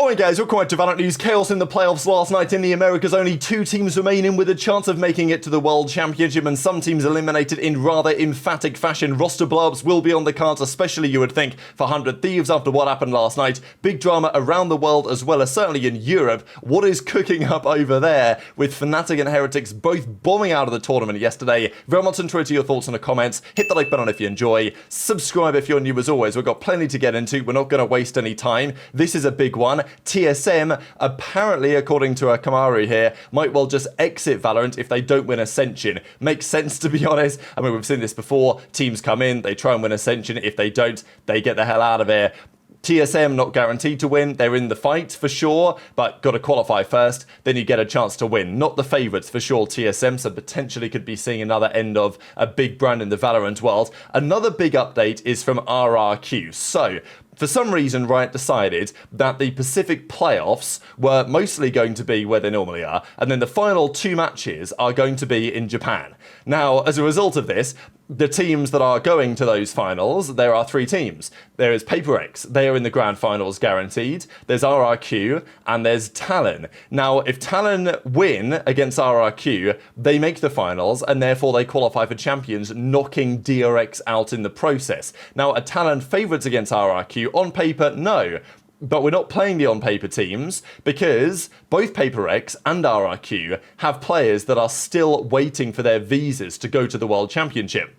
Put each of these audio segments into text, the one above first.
Alright guys, welcome back to VALORANT News. Chaos in the playoffs last night in the Americas. Only 2 teams remaining with a chance of making it to the World Championship, and some teams eliminated in rather emphatic fashion. Roster blow-ups will be on the cards, especially you would think for 100 Thieves after what happened last night. Big drama around the world as well as certainly in Europe. What is cooking up over there with FNATIC and Heretics both bombing out of the tournament yesterday? Very much into your thoughts in the comments. Hit the like button if you enjoy. Subscribe if you're new as always. We've got plenty to get into. We're not going to waste any time. This is a big one. TSM, apparently, according to Kamaru here, might well just exit Valorant if they don't win Ascension. Makes sense, to be honest. I mean, we've seen this before. Teams come in, they try and win Ascension. If they don't, they get the hell out of here. TSM not guaranteed to win. They're in the fight for sure, but got to qualify first. Then you get a chance to win. Not the favourites for sure, TSM, so potentially could be seeing another end of a big brand in the Valorant world. Another big update is from RRQ. So, for some reason, Riot decided that the Pacific playoffs were mostly going to be where they normally are, and then the final 2 matches are going to be in Japan. Now, as a result of this, the teams that are going to those finals, there are 3 teams. There is PaperX, they are in the grand finals guaranteed. There's RRQ, and there's Talon. Now, if Talon win against RRQ, they make the finals, and therefore they qualify for champions, knocking DRX out in the process. Now, are Talon favourites against RRQ? On paper, no. But we're not playing the on-paper teams because both PaperX and RRQ have players that are still waiting for their visas to go to the World Championship.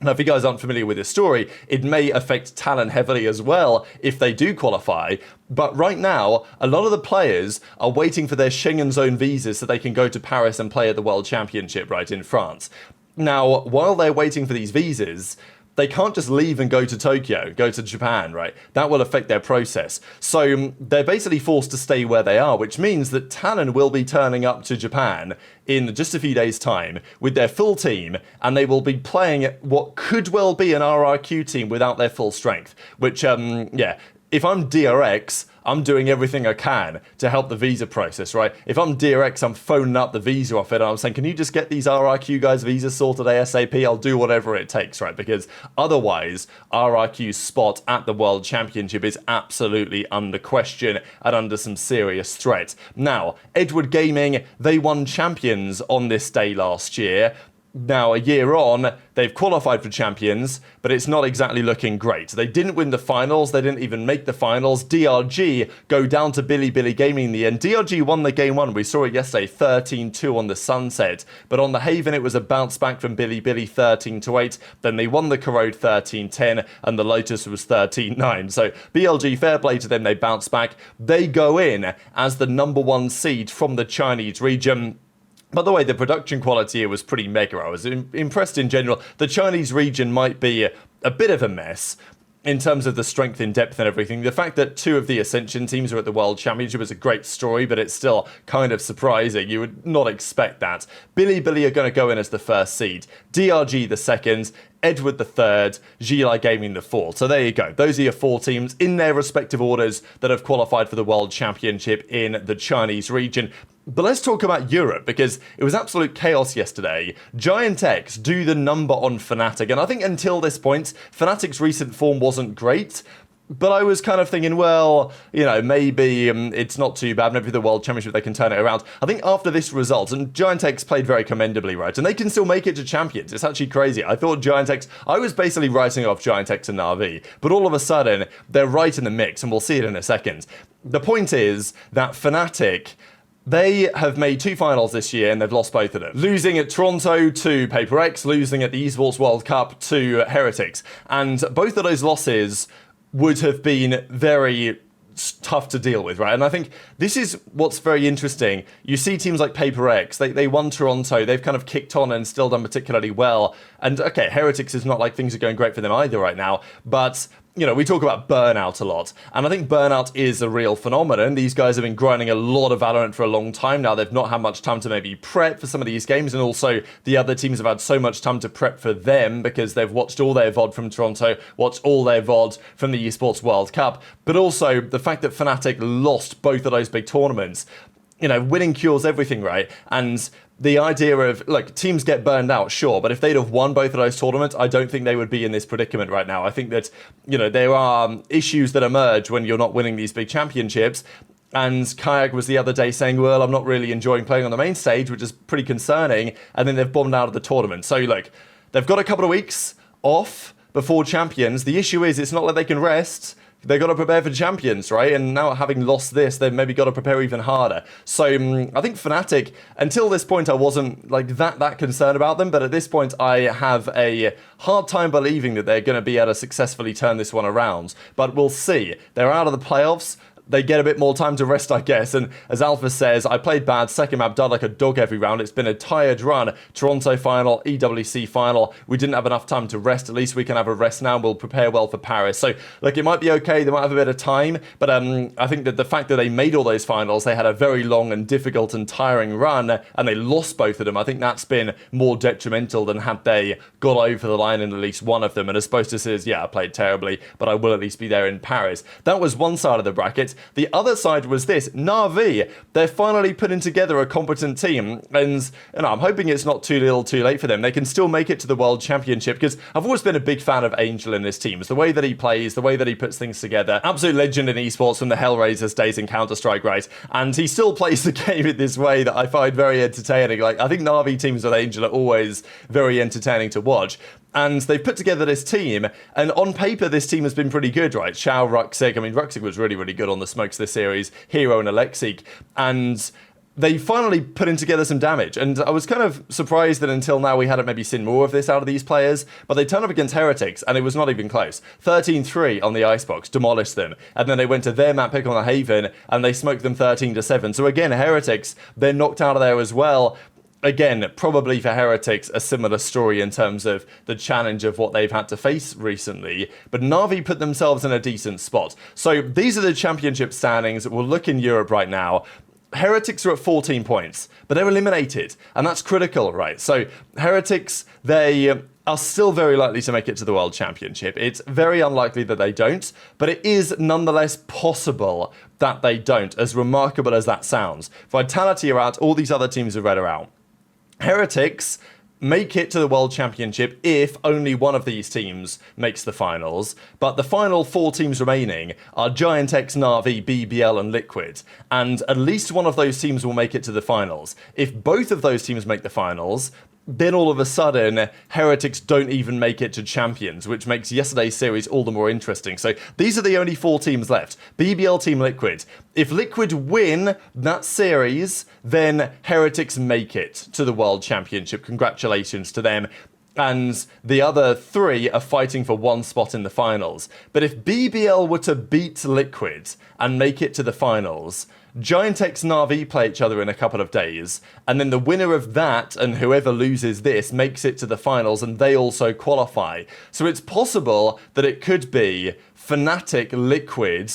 Now, if you guys aren't familiar with this story, it may affect Talon heavily as well if they do qualify. But right now, a lot of the players are waiting for their Schengen zone visas so they can go to Paris and play at the World Championship, right, in France. Now, while they're waiting for these visas, they can't just leave and go to Tokyo, go to Japan, right? That will affect their process. So they're basically forced to stay where they are, which means that Talon will be turning up to Japan in just a few days' time with their full team, and they will be playing what could well be an RRQ team without their full strength, which, yeah, if I'm DRX, I'm doing everything I can to help the visa process, right? If I'm DRX, I'm phoning up the visa office and I'm saying, can you just get these RRQ guys' visas sorted ASAP? I'll do whatever it takes, right? Because otherwise, RRQ's spot at the World Championship is absolutely under question and under some serious threat. Now, Edward Gaming, they won champions on this day last year. Now, a year on, they've qualified for champions, but it's not exactly looking great. They didn't win the finals, they didn't even make the finals. DRG go down to Billy Gaming in the end. DRG won the game 1, we saw it yesterday, 13-2 on the Sunset. But on the Haven, it was a bounce back from Billy 13-8. Then they won the Corrode 13-10, and the Lotus was 13-9. So BLG, fair play to them, they bounce back. They go in as the #1 seed from the Chinese region. By the way, the production quality here was pretty mega. I was impressed in general. The Chinese region might be a bit of a mess in terms of the strength in depth and everything. The fact that 2 of the Ascension teams are at the World Championship is a great story, but it's still kind of surprising. You would not expect that. Billy are going to go in as the first seed. DRG the second. Edward the third, Gili Gaming the fourth. So there you go. Those are your 4 teams in their respective orders that have qualified for the World Championship in the Chinese region. But let's talk about Europe, because it was absolute chaos yesterday. Gen.G do the number on FNATIC, and I think until this point, FNATIC's recent form wasn't great. But I was kind of thinking, well, you know, maybe it's not too bad. Maybe the World Championship, they can turn it around. I think after this result, and Gen.G played very commendably, right? And they can still make it to champions. It's actually crazy. I thought Gen.G, I was basically writing off Gen.G and Na'Vi. But all of a sudden, they're right in the mix, and we'll see it in a second. The point is that FNATIC, they have made 2 finals this year and they've lost both of them. Losing at Toronto to PaperX, losing at the Esports World Cup to Heretics. And both of those losses would have been very tough to deal with, right? And I think this is what's very interesting. You see teams like PaperX, they won Toronto, they've kind of kicked on and still done particularly well. And okay, Heretics is not like things are going great for them either right now, but you know, we talk about burnout a lot, and I think burnout is a real phenomenon. These guys have been grinding a lot of Valorant for a long time now. They've not had much time to maybe prep for some of these games, and also the other teams have had so much time to prep for them because they've watched all their VOD from Toronto, watched all their VOD from the Esports World Cup, but also the fact that FNATIC lost both of those big tournaments. You know, winning cures everything, right? And the idea of, like, teams get burned out, sure, but if they'd have won both of those tournaments, I don't think they would be in this predicament right now. I think that, you know, there are issues that emerge when you're not winning these big championships, And Kayak was the other day saying, well, I'm not really enjoying playing on the main stage, which is pretty concerning. And then they've bombed out of the tournament. So, look, they've got a couple of weeks off before Champions. The issue is it's not like they can rest. They've got to prepare for Champions, right? And now having lost this, they've maybe got to prepare even harder. So I think FNATIC, until this point, I wasn't like that concerned about them. But at this point, I have a hard time believing that they're going to be able to successfully turn this one around. But we'll see. They're out of the playoffs. They get a bit more time to rest, I guess. And as Alpha says, I played bad. Second map, died like a dog every round. It's been a tired run. Toronto final, EWC final. We didn't have enough time to rest. At least we can have a rest now. We'll prepare well for Paris. So, look, it might be okay. They might have a bit of time. But I think that the fact that they made all those finals, they had a very long and difficult and tiring run, and they lost both of them. I think that's been more detrimental than had they got over the line in at least one of them. And as opposed to says, yeah, I played terribly, but I will at least be there in Paris. That was one side of the bracket. The other side was this, Na'Vi. They're finally putting together a competent team, and I'm hoping it's not too little too late for them. They can still make it to the World Championship, because I've always been a big fan of Angel in this team. It's the way that he plays, the way that he puts things together. Absolute legend in esports from the Hellraisers days in Counter-Strike, right? And he still plays the game in this way that I find very entertaining. Like, I think Na'Vi teams with Angel are always very entertaining to watch. And they've put together this team, and on paper, this team has been pretty good, right? Xiao, Ruxic, I mean, Ruxic was really, really good on the smokes this series, Hero and Alexic, and they finally put in together some damage. And I was kind of surprised that until now we hadn't maybe seen more of this out of these players, but they turned up against Heretics, and it was not even close. 13-3 on the Icebox, demolished them, and then they went to their map pick on the Haven, and they smoked them 13-7. So again, Heretics, they're knocked out of there as well. Again, probably for Heretics, a similar story in terms of the challenge of what they've had to face recently. But Na'Vi put themselves in a decent spot. So these are the championship standings. We'll look in Europe right now. Heretics are at 14 points, but they're eliminated. And that's critical, right? So Heretics, they are still very likely to make it to the World Championship. It's very unlikely that they don't, but it is nonetheless possible that they don't, as remarkable as that sounds. Vitality are out, all these other teams are red are out. Heretics make it to the World Championship if only one of these teams makes the finals, but the final 4 teams remaining are Giant X, Na'Vi, BBL and Liquid, and at least one of those teams will make it to the finals. If both of those teams make the finals, then all of a sudden, Heretics don't even make it to Champions, which makes yesterday's series all the more interesting. So these are the only 4 teams left. BBL, Team Liquid. If Liquid win that series, then Heretics make it to the World Championship. Congratulations to them. And the other 3 are fighting for 1 spot in the finals. But if BBL were to beat Liquid and make it to the finals, Giant X Na'Vi play each other in a couple of days, and then the winner of that and whoever loses this makes it to the finals, and they also qualify. So it's possible that it could be FNATIC, Liquid,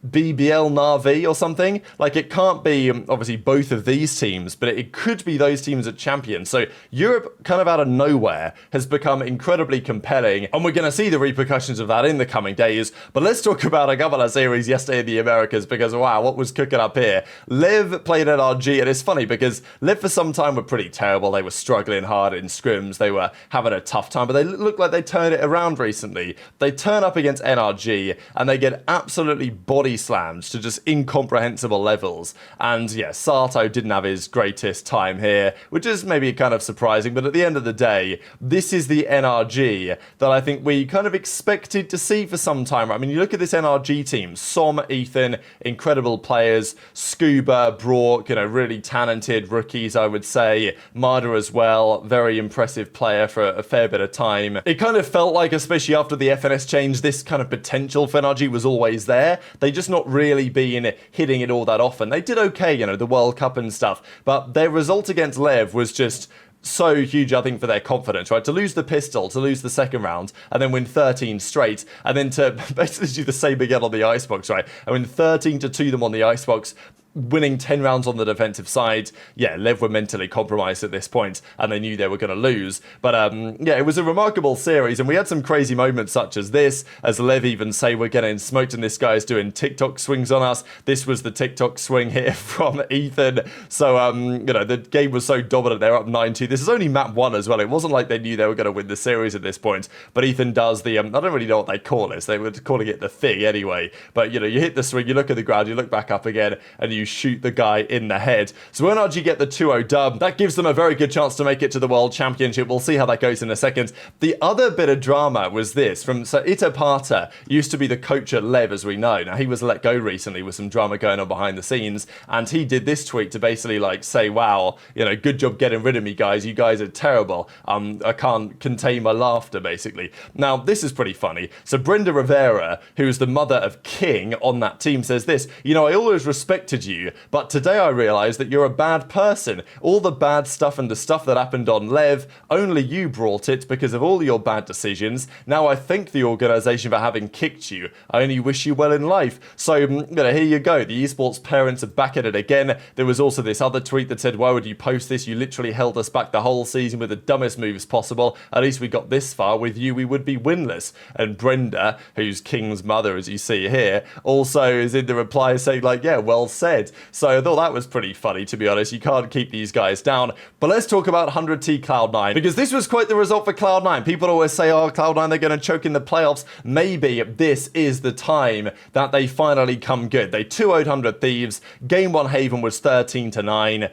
BBL, Na'Vi or something. Like, it can't be obviously both of these teams, but it could be those teams at Champions. So Europe, kind of out of nowhere, has become incredibly compelling, and we're going to see the repercussions of that in the coming days. But let's talk about a couple of series yesterday in the Americas, because wow, what was cooking up here. Lev played at RG, and it's funny because Lev for some time were pretty terrible. They were struggling hard in scrims, they were having a tough time, but they look like they turned it around recently. They turn up against NRG, and they get absolutely body slammed to just incomprehensible levels. And yeah, Sato didn't have his greatest time here, which is maybe kind of surprising, but at the end of the day, this is the NRG that I think we kind of expected to see for some time. I mean, you look at this NRG team, Som, Ethan, incredible players, Scuba, Brock, really talented rookies, I would say, Marder as well, very impressive player for a fair bit of time. It kind of felt like, especially after the FNS change, this kind of potential for NRG was always there. They just not really been hitting it all that often. They did okay, the World Cup and stuff, but their result against Lev was just so huge, I think, for their confidence, right? To lose the pistol, to lose the second round, and then win 13 straight, and then to basically do the same again on the Icebox, right? And win 13-2 them on the Icebox. winning 10 rounds on the defensive side, yeah, Lev were mentally compromised at this point, and they knew they were going to lose. But yeah, it was a remarkable series, and we had some crazy moments such as this, as Lev even say we're getting smoked and this guy's doing TikTok swings on us. This was the TikTok swing here from Ethan. So, you know, the game was so dominant, they're up 9-2. This is only map 1 as well. It wasn't like they knew they were going to win the series at this point, but Ethan does the, I don't really know what they call this. They were calling it the thing anyway. But, you know, you hit the swing, you look at the ground, you look back up again, and you shoot the guy in the head. So NRG get the 2-0 dub. That gives them a very good chance to make it to the World Championship. We'll see how that goes in a second. The other bit of drama was this from Itapata, used to be the coach at Lev, as we know. Now, he was let go recently with some drama going on behind the scenes, and he did this tweet to basically like say, wow, you know, good job getting rid of me, guys. You guys are terrible. I can't contain my laughter, basically. Now, this is pretty funny. So Brenda Rivera, who's the mother of King on that team, says this, you know, I always respected you, but today I realized that you're a bad person. All the bad stuff and the stuff that happened on Lev, only you brought it because of all your bad decisions. Now I thank the organization for having kicked you. I only wish you well in life. So, you know, here you go. The esports parents are back at it again. There was also this other tweet that said, why would you post this? You literally held us back the whole season with the dumbest moves possible. At least we got this far. With you, we would be winless. And Brenda, who's King's mother, as you see here, also is in the reply saying like, yeah, well said. So I thought that was pretty funny, to be honest. You can't keep these guys down. But let's talk about 100T Cloud9, because this was quite the result for Cloud9. People always say, oh, Cloud9, they're going to choke in the playoffs. Maybe this is the time that they finally come good. They 2-0'd 100 Thieves. Game 1 Haven was 13-9.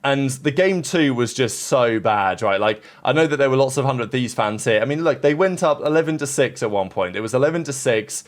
And the game 2 was just so bad, right? Like, I know that there were lots of 100 Thieves fans here. I mean, look, they went up 11-6 at one point. It was 11-6.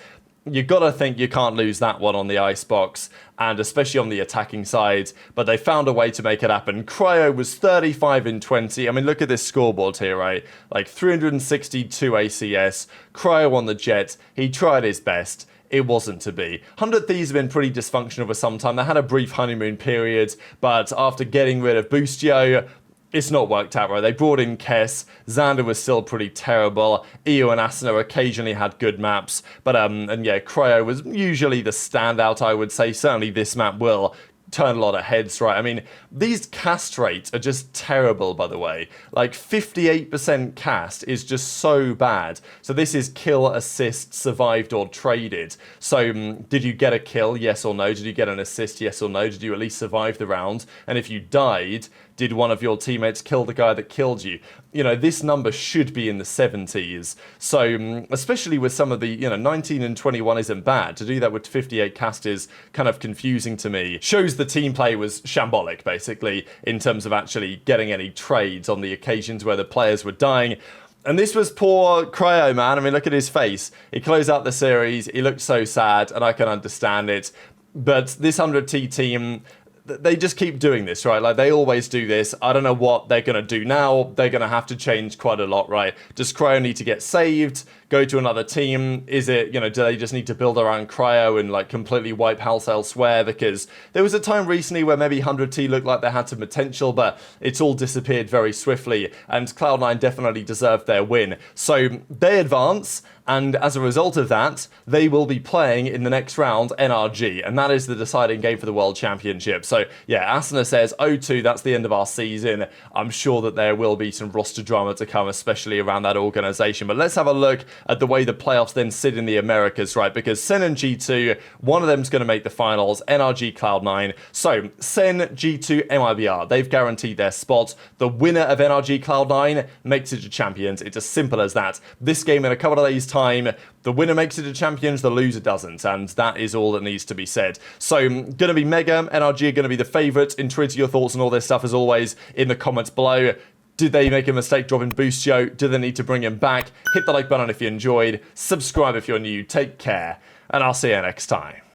You gotta think you can't lose that one on the icebox, and especially on the attacking side, but they found a way to make it happen. Cryo was 35-20. I mean, look at this scoreboard here, right? Like 362 ACS. Cryo on the Jet. He tried his best. It wasn't to be. 100 Thieves have been pretty dysfunctional for some time. They had a brief honeymoon period, but after getting rid of Boostio, it's not worked out right. They brought in Kess. Xander was still pretty terrible. Eo and Asuna occasionally had good maps. But, and yeah, Cryo was usually the standout, I would say. Certainly this map will turn a lot of heads, right? I mean, these cast rates are just terrible, by the way. Like 58% cast is just so bad. So this is kill, assist, survived, or traded. So did you get a kill? Yes or no? Did you get an assist? Yes or no? Did you at least survive the round? And if you died, did one of your teammates kill the guy that killed you? You know, this number should be in the 70s. So, especially with some of the, you know, 19 and 21 isn't bad. To do that with 58 cast is kind of confusing to me. Shows the team play was shambolic, basically, in terms of actually getting any trades on the occasions where the players were dying. And this was poor Cryo, man. I mean, look at his face. He closed out the series. He looked so sad, and I can understand it. But this 100T team, they just keep doing this, right? Like, they always do this. I don't know what they're going to do now. They're going to have to change quite a lot, right? Does Cryo need to get saved? Go to another team? Is it, you know, do they just need to build around Cryo and, like, completely wipe house elsewhere? Because there was a time recently where maybe 100T looked like they had some potential, but it's all disappeared very swiftly. And Cloud9 definitely deserved their win. So they advance, and as a result of that, they will be playing in the next round NRG, and that is the deciding game for the World Championship. So yeah, Asuna says 0-2, that's the end of our season. I'm sure that there will be some roster drama to come, especially around that organization. But let's have a look at the way the playoffs then sit in the Americas, right? Because Sen and G2, one of them's going to make the finals, NRG, Cloud9. So Sen, G2, MIBR, they've guaranteed their spot. The winner of NRG Cloud9 makes it to champions. It's as simple as that. This game in a couple of days' time, the winner makes it to champions, the loser doesn't, and that is all that needs to be said. So, gonna be mega. NRG are gonna be the favourites. Enter your thoughts on all this stuff, as always, in the comments below. Did they make a mistake dropping Boostio? Do they need to bring him back? Hit the like button if you enjoyed. Subscribe if you're new. Take care, and I'll see you next time.